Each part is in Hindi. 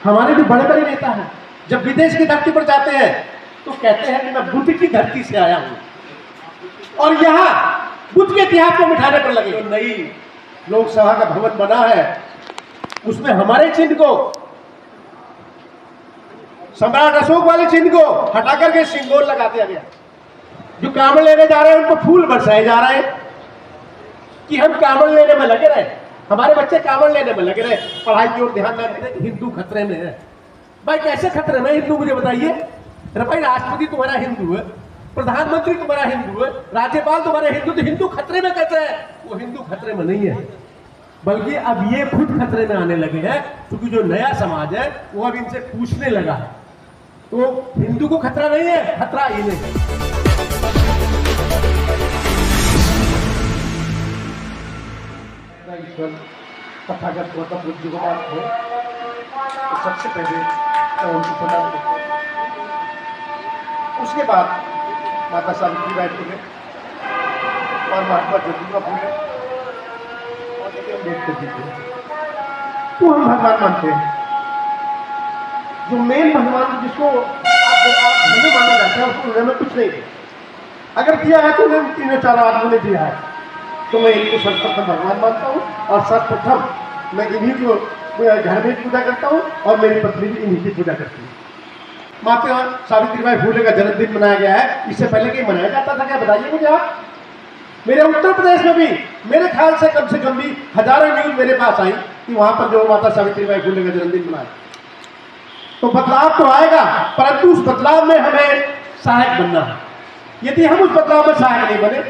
हमारे जो बड़े बड़े नेता हैं जब विदेश की धरती पर जाते हैं तो कहते हैं कि मैं बुद्ध की धरती से आया हूं और यहां बुद्ध के इतिहास को मिटाने पर लगे। तो नई लोकसभा का भवन बना है उसमें हमारे चिन्ह को, सम्राट अशोक वाले चिन्ह को हटा करके सिंगोल लगा दिया गया। जो कांवड़ लेने जा रहे हैं उनको फूल बरसाए जा रहे हैं कि हम कांवड़ लेने में लगे रहे, हमारे बच्चे कांवड़ लेने में लगे रहे, पढ़ाई की ओर ध्यान न दें। हिंदू खतरे में है। भाई कैसे खतरे में हिंदू, मुझे बताइए। भाई राष्ट्रपति तुम्हारा हिंदू है, प्रधानमंत्री तुम्हारा हिंदू है, राज्यपाल तुम्हारे हिंदू, तो हिंदू खतरे में कैसे है? वो हिंदू खतरे में नहीं है, बल्कि अब ये खुद खतरे में आने लगे हैं क्योंकि जो नया समाज है वो अब इनसे पूछने लगा है। तो हिंदू को खतरा नहीं है, खतरा इन्हें है। ईश्वर तथागत गौतम बुद्ध जी को मानते हैं तो सबसे पहले मैं उनको प्रणाम करता हूं। उसके बाद माता सावित्रीबाई फुले और महात्मा ज्योतिबा फुले और यदि अम्बेडकर जी थे तो हम भगवान मानते हैं। जो मेन भगवान जिसको आप धर्म माना जाता है उसको उन्होंने कुछ नहीं दिया। अगर दिया है तो उन्हें तीनों चारों आदमियों ने दिया है। तो मैं इनको सर्वप्रथम भगवान मानता हूँ और सर्वप्रथम मैं इन्हीं को घर में पूजा करता हूँ और मेरी पत्नी भी इन्हीं की पूजा करती है। माता सावित्रीबाई फुले का जन्मदिन मनाया गया है, इससे पहले कहीं मनाया जाता था क्या? बताइए मुझे आप। मेरे उत्तर प्रदेश में भी मेरे ख्याल से कम भी हजारों न्यूज मेरे पास आई कि वहां पर जो माता सावित्रीबाई फुले का जन्मदिन मनाया। तो बदलाव तो आएगा, परंतु उस बदलाव में हमें सहायक बनना है। यदि हम उस बदलाव में सहायक नहीं बने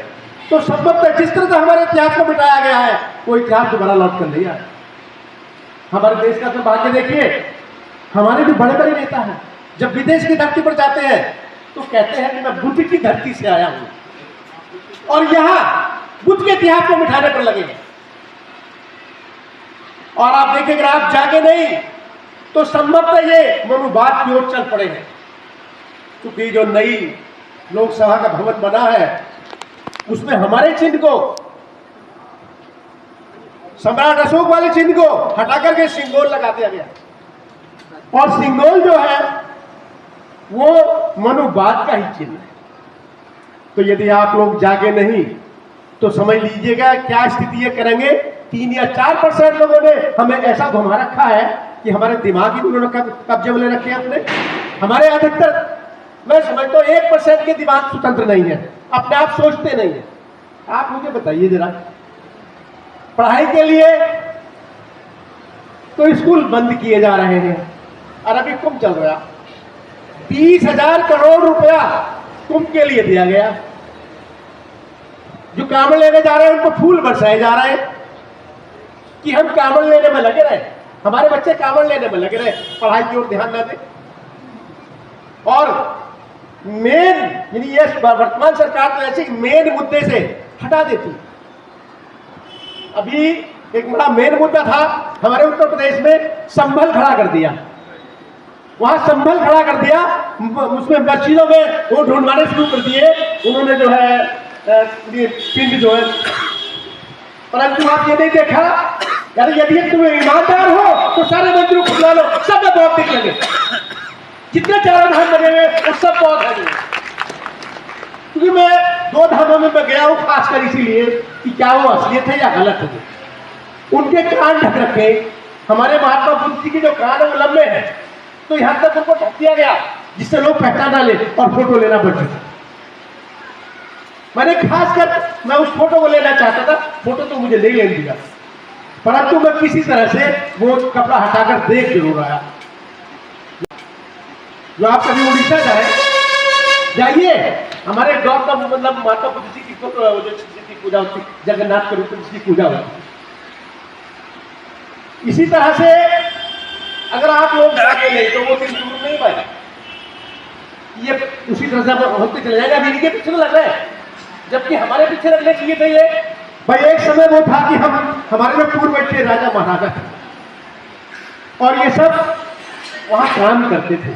तो संभवतः जिस तरह से हमारे इतिहास को मिटाया गया है वो इतिहास दोबारा लौट कर नहीं आया। हमारे देश का तो भाग्य देखिए, हमारे जो बड़े बड़े नेता हैं जब विदेश की धरती पर जाते हैं तो कहते हैं कि मैं बुद्ध की धरती से आया हूं और यहां बुद्ध के इतिहास को मिटाने पर लगे हैं। और आप देखेंगे आप जागे नहीं तो संभवतः ये मनोवाद की ओर चल पड़े हैं, क्योंकि जो नई लोकसभा का भवन बना है उसमें हमारे चिन्ह को, सम्राट अशोक वाले चिन्ह को हटा करके सिंगोल लगा दिया गया। और सिंगोल जो है वो मनोवाद का ही चिन्ह है। तो यदि आप लोग जागे नहीं तो समझ लीजिएगा क्या स्थिति ये करेंगे। 3 या 4% लोगों ने हमें ऐसा घुमा रखा है कि हमारे दिमाग ही उन्होंने कब्जे में ले रखे हैं अपने। हमारे अधिकतर, मैं समझता हूं 1% के दिमाग स्वतंत्र नहीं है, अपने आप सोचते नहीं है। आप मुझे बताइए जरा, पढ़ाई के लिए तो स्कूल बंद किए जा रहे हैं और अभी कुंभ चल रहा, 20,000 करोड़ रुपया कुंभ के लिए दिया गया। जो कांवड़ लेने जा रहे हैं उनको फूल बरसाए जा रहे हैं कि हम कांवड़ लेने में लगे रहे, हमारे बच्चे कांवड़ लेने में लगे रहे, पढ़ाई की ओर ध्यान न दें। और मेन यानी ये वर्तमान सरकार तो ऐसे मेन मुद्दे से हटा देती। अभी एक बड़ा मेन मुद्दा था हमारे उत्तर प्रदेश में, संभल खड़ा कर दिया। वहां संभल खड़ा कर दिया, उसमें मस्जिदों में वो ढूंढवाने शुरू कर दिए उन्होंने, जो है पिंड जो है। परंतु आप ये नहीं देखा यार, यदि तुम्हें ईमानदार हो तो सारे मंदिरों को बुला लो, सब में बहुत दिख लगे, जितने 4 धाम बने हुए वो सब बहुत है। क्योंकि मैं 2 धामों में मैं गया हूं खासकर इसीलिए कि क्या वो असलियत है या गलत है। उनके कान ढक रखे, हमारे महात्मा बुद्ध जी के जो कान है वो लंबे हैं, तो यहां तक उनको ढक दिया गया जिससे लोग पहचाना ले और फोटो लेना बच सके। मैंने खासकर मैं उस फोटो को लेना चाहता था, फोटो तो मुझे नहीं लेने दिया, परंतु मैं किसी तरह से वो कपड़ा हटाकर देख जरूर आया। जो आप कभी उड़ीसा जाइए, हमारे गौतम मतलब माता बुद्ध जी की फोटो जो की पूजा होती, जगन्नाथ के रूप में जिसकी पूजा होती। इसी तरह से अगर आप लोग जाके नहीं तो वो दिन दूर नहीं पाए, ये उसी तरह से होते चले जाएगा। अभी इनके पीछे लग रहे हैं, जबकि हमारे पीछे लगने चाहिए थे ये। भाई एक समय वो था कि हमारे में पूर्व बैठे राजा महाराजा थे और ये सब वहां काम करते थे।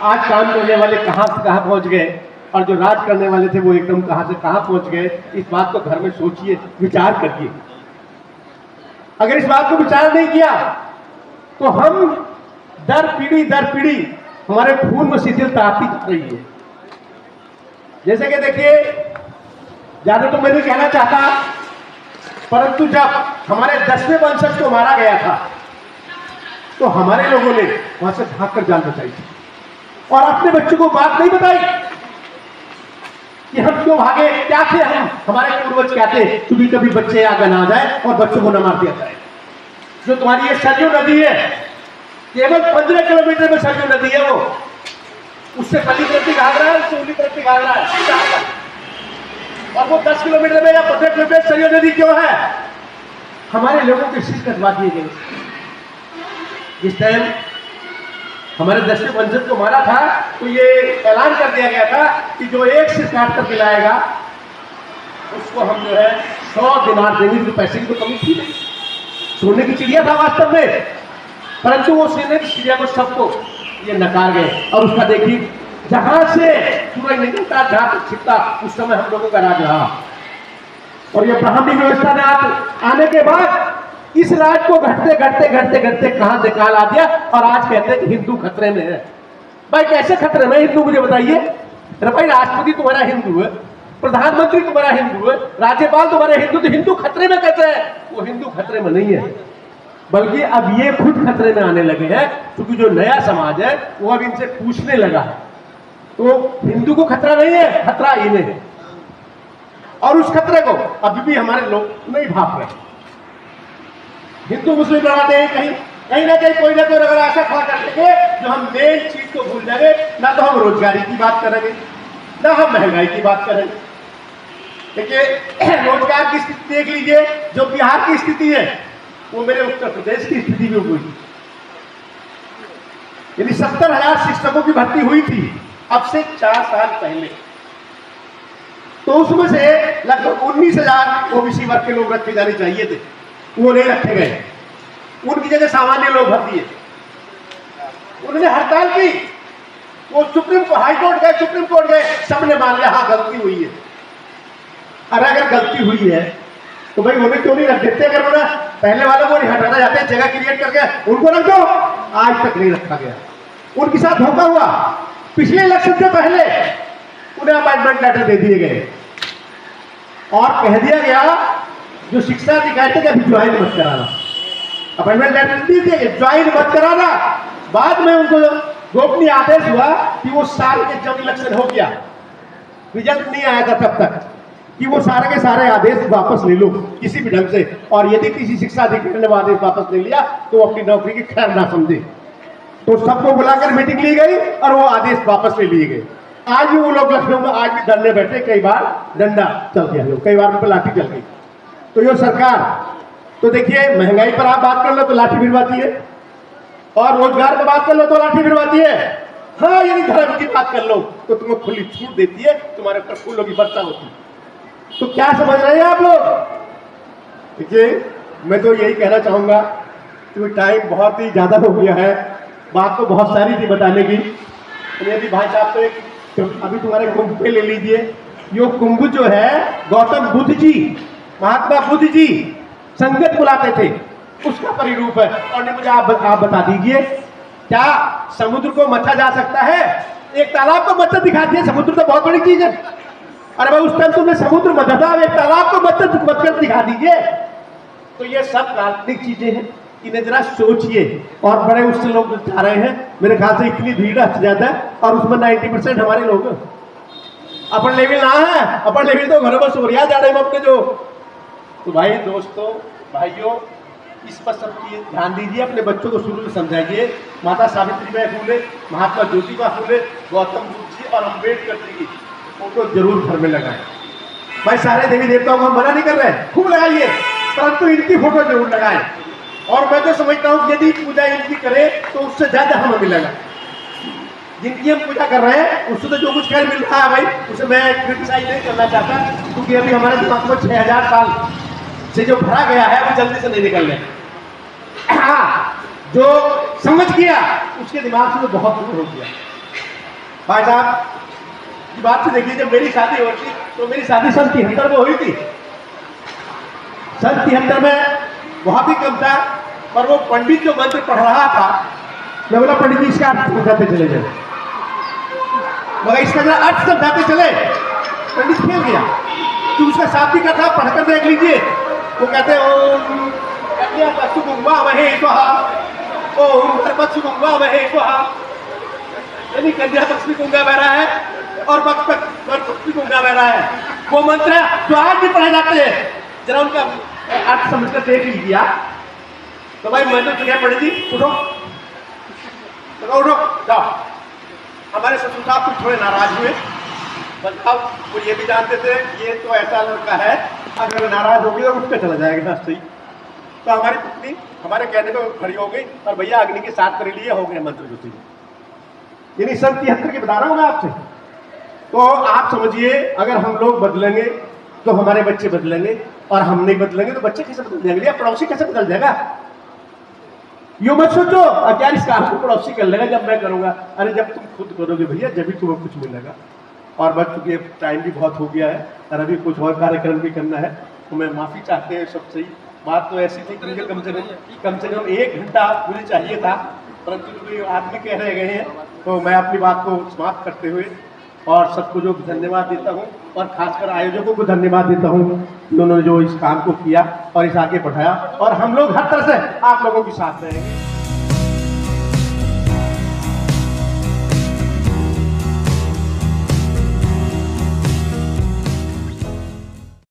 आज काम करने वाले कहां से कहां पहुंच गए और जो राज करने वाले थे वो एकदम कहां से कहां पहुंच गए। इस बात को घर में सोचिए, विचार करिए। अगर इस बात को विचार नहीं किया तो हम दर पीढ़ी हमारे खून में शिथिलता आती जा रही है। जैसे कि देखिए, ज्यादा तो मैं नहीं कहना चाहता, परंतु जब हमारे 10वें वंशज को मारा गया था तो हमारे लोगों ने वहां से भागकर जान बचाई थी और अपने बच्चों को बात नहीं बताई कि हम क्यों भागे, क्या थे हम, हमारे पूर्वज क्या थे, क्योंकि कभी बच्चे आगे ना आ जाए और बच्चों को न मार दिया जाए। जो तुम्हारी ये सरयू नदी है, केवल 15 किलोमीटर में सरयू नदी है, वो उससे पली तरफ भी घाघरा है, उससे उली तरफ भी घाघरा है, और वो 10 किलोमीटर में या 15 किलोमीटर सरयू नदी क्यों है? हमारे लोगों के सिर कटवा दिए गए। जिस टाइम हमारे 10वें वंशज को मारा था तो ये ऐलान कर दिया गया था कि जो एक सिर काट कर दिलाएगा उसको हम जो है 100 दिनार देंगे। तो पैसे की तो कमी थी नहीं, सोने की चिड़िया था वास्तव में, परंतु वो सोने की चिड़िया को सबको ये नकार गए। और उसका देखिए, जहां से सूरज निकलता जहां तक छिपता उस समय हम लोगों का राज रहा। और ये ब्राह्मणी व्यवस्था ने आने के बाद इस राज को घटते कहां निकाल आ दिया, और आज कहते हैं कि हिंदू खतरे में है। भाई कैसे खतरे में हिंदू, मुझे बताइए। अरे भाई, राष्ट्रपति तुम्हारा हिंदू है, प्रधानमंत्री तुम्हारा हिंदू है, राज्यपाल तुम्हारे हिंदू, तो हिंदू खतरे में कैसे है? वो हिंदू खतरे में नहीं है, बल्कि अब ये खुद खतरे में आने लगे हैं, क्योंकि जो नया समाज है वो अब इनसे पूछने लगा है। तो हिंदू को खतरा नहीं है, खतरा इन्हें है, और उस खतरे को अभी भी हमारे लोग नहीं भाप रहे। हिंदू मुस्लिम लड़ाते हैं, कहीं ना कहीं कोई ना कोई अगर आशा खड़ा कर देंगे जो हम मेन चीज को भूल जाएंगे। ना तो हम रोजगारी की बात करेंगे, ना हम महंगाई की बात करेंगे। देखिए, रोजगार की स्थिति देख लीजिए, जो बिहार की स्थिति है वो मेरे उत्तर प्रदेश की स्थिति में हुई। यानी 70,000 शिक्षकों की भर्ती हुई थी अब से 4 साल पहले, तो उसमें से लगभग 19,000 ओबीसी वर्ग के लोग रखे जाने चाहिए थे, वो नहीं रखे गए। उनकी जगह सामान्य लोग भर दिए। उन्होंने हड़ताल की, वो हाई कोर्ट गए, सुप्रीम कोर्ट गए, सबने मान लिया हाँ गलती हुई है। अरे अगर गलती हुई है तो भाई उन्हें क्यों नहीं रख देते? अगर उन्हें पहले वालों को नहीं हटाना चाहते, जगह क्रिएट करके उनको रख दो। आज तक नहीं रखा गया, उनके साथ धोखा हुआ। पिछले इलेक्शन से पहले उन्हें अपॉइंटमेंट लेटर दे दिए गए और कह दिया गया जो शिक्षा अधिकारी थे अभी ज्वाइन मत कराना, अपॉइंटमेंट लेटर दे दिए गए, ज्वाइन मत कराना। बाद में उनको गोपनीय आदेश हुआ कि वो साल के जब इलेक्शन हो गया, रिजल्ट नहीं आया था तब तक, कि वो सारे के सारे आदेश वापस ले लो किसी भी ढंग से, और यदि किसी शिक्षा अधिकारी ने वो आदेश वापस ले लिया तो वो अपनी नौकरी की खैर ना समझे। तो सबको बुलाकर मीटिंग ली गई और वो आदेश वापस ले लिए गए। आज भी वो लोग लखनऊ में आज भी धरने बैठे, कई बार डंडा चल गया, कई बार उन पर लाठी चल गई। तो ये सरकार, तो देखिए, महंगाई पर आप बात कर लो तो लाठी भिड़वाती है, और रोजगार पर बात कर लो तो लाठी भिड़वाती है। हाँ, यदि धर्म की बात कर लो तो तुम्हें खुली छूट देती है, तुम्हारे ऊपर फूलों की वर्षा होती है। तो क्या समझ रहे हैं आप लोग? देखिए, मैं तो यही कहना चाहूंगा कि टाइम बहुत ही ज्यादा हो गया है, बात तो बहुत सारी थी बताने की। तो यदि भाई साहब तो अभी तुम्हारे कुंभ पे ले लीजिए, यो कुंभ जो है गौतम बुद्ध जी, महात्मा बुद्ध जी संगत बुलाते थे, उसका परिरूप है। और मुझे आप बता दीजिए, क्या समुद्र को मथा जा सकता है? एक तालाब को मत्था दिखा दिए, समुद्र तो बहुत बड़ी चीज है। अरे भाई, उस टाइम तुमने समुद्र मथा था, एक तालाब को मत्था दिखा दीजिए। तो ये सब काल्पनिक चीजें हैं, इन्हें जरा सोचिए। और बड़े उससे लोग जा रहे हैं, मेरे ख्याल से इतनी भीड़ हट जाता है, और उसमें 90% हमारे लोग अपन लेवल ना है, अपन लेवल तो घरों में सोरिया जा रहे हैं अपने जो। तो भाई दोस्तों, भाइयों, इस पर सब ध्यान दीजिए, अपने बच्चों को शुरू से समझाइए। माता सावित्रीबाई फूले, महात्मा ज्योतिबा फूले, गौतम बुद्ध जी और अम्बेडकर जी की फोटो जरूर घर में लगाएं। भाई, सारे देवी देवताओं को हम मना नहीं कर रहे हैं, खूब लगाइए, परंतु इनकी फोटो जरूर लगाएं। और मैं तो समझता हूँ यदि पूजा इनकी करें तो उससे ज्यादा हमें मिलेगा। जिनकी हम पूजा कर रहे हैं उससे तो जो कुछ खैर मिल रहा है भाई, उसे मैं क्रिटिसाइज नहीं करना चाहता, क्योंकि अभी हमारे दिमाग में 6000 साल से जो भरा गया है वो जल्दी से नहीं निकल रहे। हाँ, जो समझ गया उसके दिमाग से तो बहुत दूर हो गया। भाई साहब की बात से देखिए, जब मेरी शादी हुई थी तो मेरी शादी सन 73 में हुई थी। सन 73 में बहुत ही कम था, पर वो पंडित जो मंत्र पढ़ रहा था मैं बोला पंडित जी इसका अर्थ समझाते चले जाए, मगर इसका जरा अर्थ समझाते चले। पंडित खेल गया कि उसका शाब्दिक का था, पढ़कर देख लीजिए। वो कहते ओम कन्या वहे स्वाहा, ओम भरपत्सुगुंगा वहे स्वाहा, यानी कन्या पक्ष में गंगा बह रहा है और पक्ष में गंगा बह रहा है। वो मंत्र जो आज भी पढ़े जाते हैं, जरा उनका अर्थ समझकर देख लीजिए। तो भाई मैं तो क्या पंडित जी उठो, तो उठो जाओ। हमारे ससुर साहब कुछ थोड़े नाराज हुए, बताओ वो ये भी जानते थे ये तो ऐसा लड़का है, अगर नाराज हो गया तो उठ के चला जाएगा सही। तो हमारी पत्नी हमारे कहने को खड़ी हो गई और भैया अग्नि के साथ कर लिए हो गए मंत्र ज्योति। यानी सन 73 की बता रहा हूं मैं आपसे। तो आप समझिए अगर हम लोग बदलेंगे तो हमारे बच्चे बदलेंगे, और हम नहीं बदलेंगे तो बच्चे कैसे बदल जाएंगे, या पड़ोसी कैसे बदल जाएगा। यो मत सोचो क्या इस काम को पड़ोसी कर लेगा जब मैं करूंगा। अरे जब तुम खुद करोगे भैया जब भी तुम्हें कुछ मिलेगा। और बस चूंकि टाइम भी बहुत हो गया है और अभी कुछ और कार्यक्रम भी करना है, तो मैं माफी चाहते हैं सबसे। बात तो ऐसी थी कि मुझे कम से कम 1 घंटा मुझे चाहिए था, परंतु आदमी कह रहे गए हैं। तो मैं अपनी बात को समाप्त करते हुए और सबको जो धन्यवाद देता हूँ, और खासकर आयोजकों को धन्यवाद देता हूँ उन्होंने जो इस काम को किया और इस आगे बढ़ाया, और हम लोग हर तरह से आप लोगों के साथ रहेंगे।